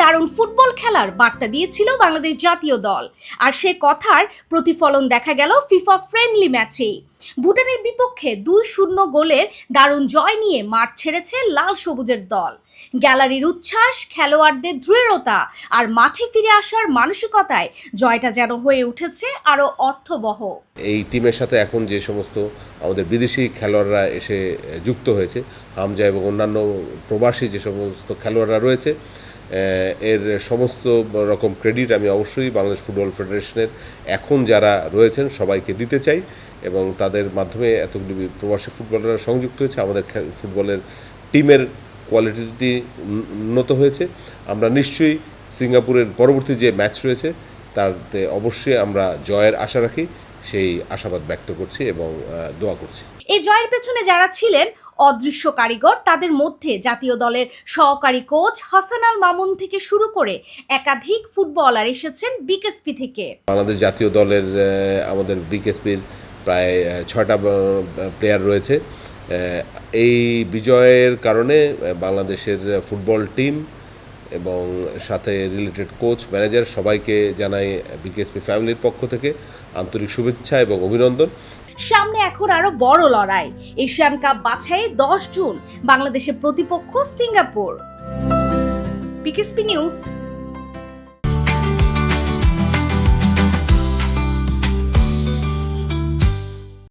দারুণ ফুটবল খেলার বার্তা দিয়েছিল বাংলাদেশ জাতীয় দল, আর সে কথার প্রতিফলন দেখা গেল ফিফা ফ্রেন্ডলি ম্যাচেই। ভুটানের বিপক্ষে 2-0 গোলের দারুণ জয় নিয়ে মাঠ ছেড়েছে লাল সবুজের দল। গ্যালারির উচ্ছ্বাস, খেলোয়াড়দের দৃঢ়তা আর মাঠে ফিরে আসার মানসিকতায় জয়টা যেন হয়ে উঠেছে আরও অর্থবহ। এই টিমের সাথে এখন যে সমস্ত আমাদের বিদেশি খেলোয়াড়রা এসে যুক্ত হয়েছে, হামজা এবং অন্যান্য প্রবাসী যে সমস্ত খেলোয়াড়রা রয়েছে, এর সমস্ত রকম ক্রেডিট আমি অবশ্যই বাংলাদেশ ফুটবল ফেডারেশনের এখন যারা রয়েছেন সবাইকে দিতে চাই, এবং তাদের মাধ্যমে এতগুলি প্রবাসী ফুটবলাররা সংযুক্ত হয়েছে। আমাদের ফুটবলের টিমের কোয়ালিটি উন্নত হয়েছে। আমরা নিশ্চয়ই সিঙ্গাপুরের পরবর্তী যে ম্যাচ রয়েছে তাতে অবশ্যই আমরা জয়ের আশা রাখি, সেই আশাবাদ ব্যক্ত করছি এবং দোয়া করছি। এই জয়ের পেছনে যারা ছিলেন অদৃশ্য কারিগর, তাদের মধ্যে জাতীয় দলের সহকারী কোচ হাসান আল মামুন থেকে শুরু করে একাধিক ফুটবলার এসেছেন বিকেএসপি থেকে। বাংলাদেশ জাতীয় দলের আমাদের বিকেএসপির প্রায় 6টা প্লেয়ার রয়েছে। এই বিজয়ের কারণে বাংলাদেশের ফুটবল টিম এবং সাথে রিলেটেড কোচ, ম্যানেজার সবাইকে জানাই বিকেএসপি ফ্যামিলির পক্ষ থেকে আন্তরিক শুভেচ্ছা এবং অভিনন্দন। সামনে এখন আরো বড় লড়াই, এশিয়ান কাপ বাছাইয়ে 10 জুন বাংলাদেশের প্রতিপক্ষ সিঙ্গাপুর। BKSP news.